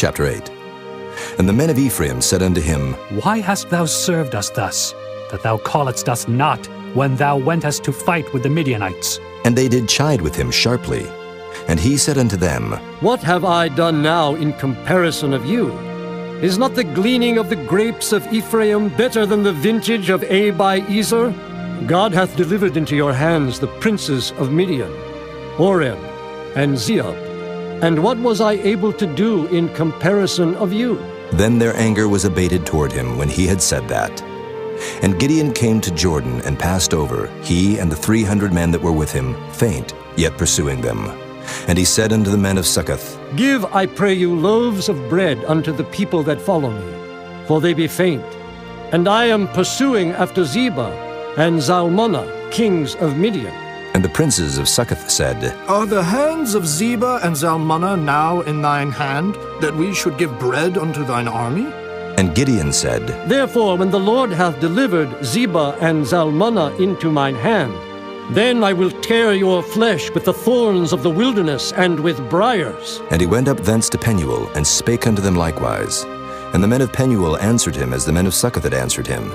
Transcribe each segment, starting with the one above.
Chapter 8. And the men of Ephraim said unto him, Why hast thou served us thus, that thou calledst us not when thou wentest to fight with the Midianites? And they did chide with him sharply. And he said unto them, What have I done now in comparison of you? Is not the gleaning of the grapes of Ephraim better than the vintage of Abiezer? God hath delivered into your hands the princes of Midian, Oreb, and Zeeb. And what was I able to do in comparison of you? Then their anger was abated toward him when he had said that. And Gideon came to Jordan and passed over, he and the 300 men that were with him, faint, yet pursuing them. And he said unto the men of Succoth, Give, I pray you, loaves of bread unto the people that follow me, for they be faint. And I am pursuing after Zebah and Zalmunna, kings of Midian. And the princes of Succoth said, Are the hands of Zebah and Zalmunna now in thine hand, that we should give bread unto thine army? And Gideon said, Therefore, when the Lord hath delivered Zebah and Zalmunna into mine hand, then I will tear your flesh with the thorns of the wilderness and with briars. And he went up thence to Penuel, and spake unto them likewise. And the men of Penuel answered him as the men of Succoth had answered him.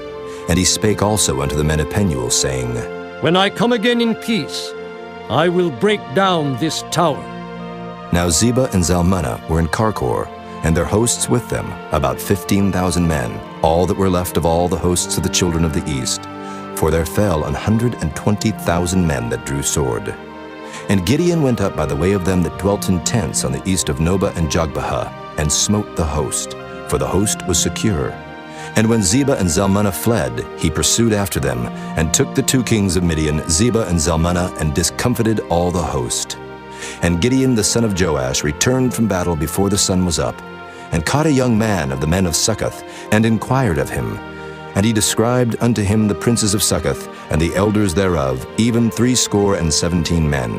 And he spake also unto the men of Penuel, saying, When I come again in peace, I will break down this tower. Now Zebah and Zalmunna were in Karkor, and their hosts with them, about 15,000 men, all that were left of all the hosts of the children of the east. For there fell 120,000 men that drew sword. And Gideon went up by the way of them that dwelt in tents on the east of Nobah and Jogbehah, and smote the host, for the host was secure. And when Zebah and Zalmunna fled, he pursued after them, and took the 2 kings of Midian, Zebah and Zalmunna, and discomfited all the host. And Gideon the son of Joash returned from battle before the sun was up, and caught a young man of the men of Succoth, and inquired of him. And he described unto him the princes of Succoth, and the elders thereof, even 17 men.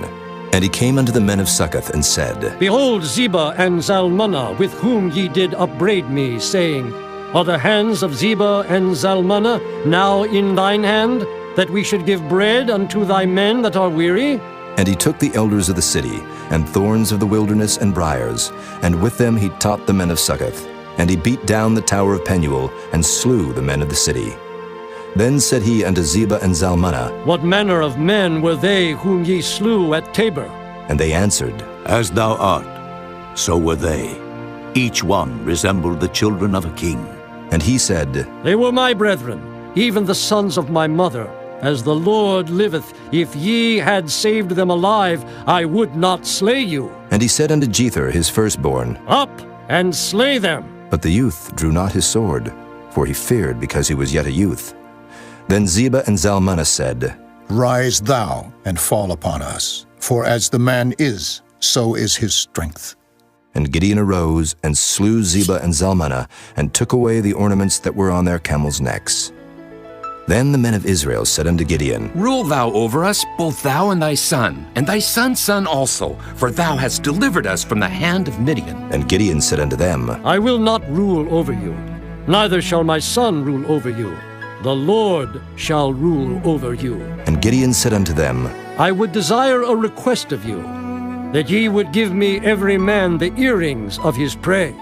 And he came unto the men of Succoth, and said, Behold Zebah and Zalmunna, with whom ye did upbraid me, saying, Are the hands of Zebah and Zalmunna now in thine hand, that we should give bread unto thy men that are weary? And he took the elders of the city, and thorns of the wilderness and briars, and with them he taught the men of Succoth. And he beat down the tower of Penuel, and slew the men of the city. Then said he unto Zebah and Zalmunna, What manner of men were they whom ye slew at Tabor? And they answered, As thou art, so were they. Each one resembled the children of a king. And he said, They were my brethren, even the sons of my mother. As the Lord liveth, if ye had saved them alive, I would not slay you. And he said unto Jether his firstborn, Up and slay them. But the youth drew not his sword, for he feared because he was yet a youth. Then Zebah and Zalmunna said, Rise thou and fall upon us, for as the man is, so is his strength. And Gideon arose and slew Zebah and Zalmunna, and took away the ornaments that were on their camels' necks. Then the men of Israel said unto Gideon, Rule thou over us, both thou and thy son's son also, for thou hast delivered us from the hand of Midian. And Gideon said unto them, I will not rule over you, neither shall my son rule over you. The Lord shall rule over you. And Gideon said unto them, I would desire a request of you, that ye would give me every man the earrings of his prey.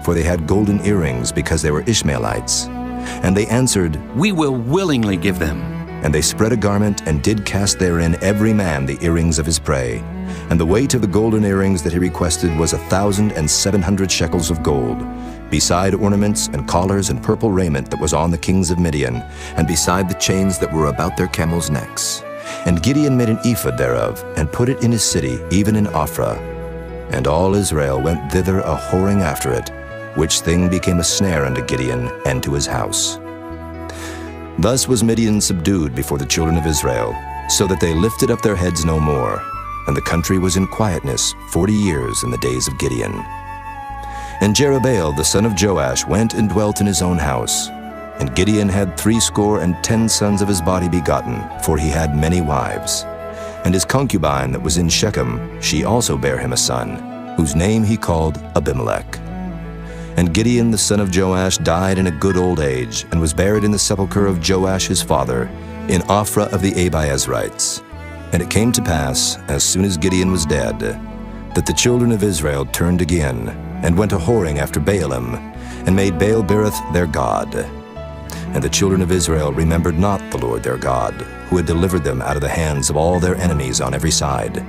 For they had golden earrings, because they were Ishmaelites. And they answered, We will willingly give them. And they spread a garment, and did cast therein every man the earrings of his prey. And the weight of the golden earrings that he requested was 1,700 shekels of gold, beside ornaments and collars and purple raiment that was on the kings of Midian, and beside the chains that were about their camels' necks. And Gideon made an ephod thereof, and put it in his city, even in Ophrah. And all Israel went thither a-whoring after it, which thing became a snare unto Gideon and to his house. Thus was Midian subdued before the children of Israel, so that they lifted up their heads no more, and the country was in quietness 40 years in the days of Gideon. And Jerubbaal the son of Joash went and dwelt in his own house. And Gideon had 70 sons of his body begotten, for he had many wives. And his concubine that was in Shechem, she also bare him a son, whose name he called Abimelech. And Gideon the son of Joash died in a good old age, and was buried in the sepulchre of Joash his father, in Ophrah of the Abiezrites. And it came to pass, as soon as Gideon was dead, that the children of Israel turned again, and went a-whoring after Baalim, and made Baal-berith their god. And the children of Israel remembered not the Lord their God, who had delivered them out of the hands of all their enemies on every side.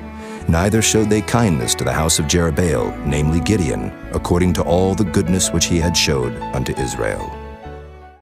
Neither showed they kindness to the house of Jerubbaal, namely Gideon, according to all the goodness which he had showed unto Israel.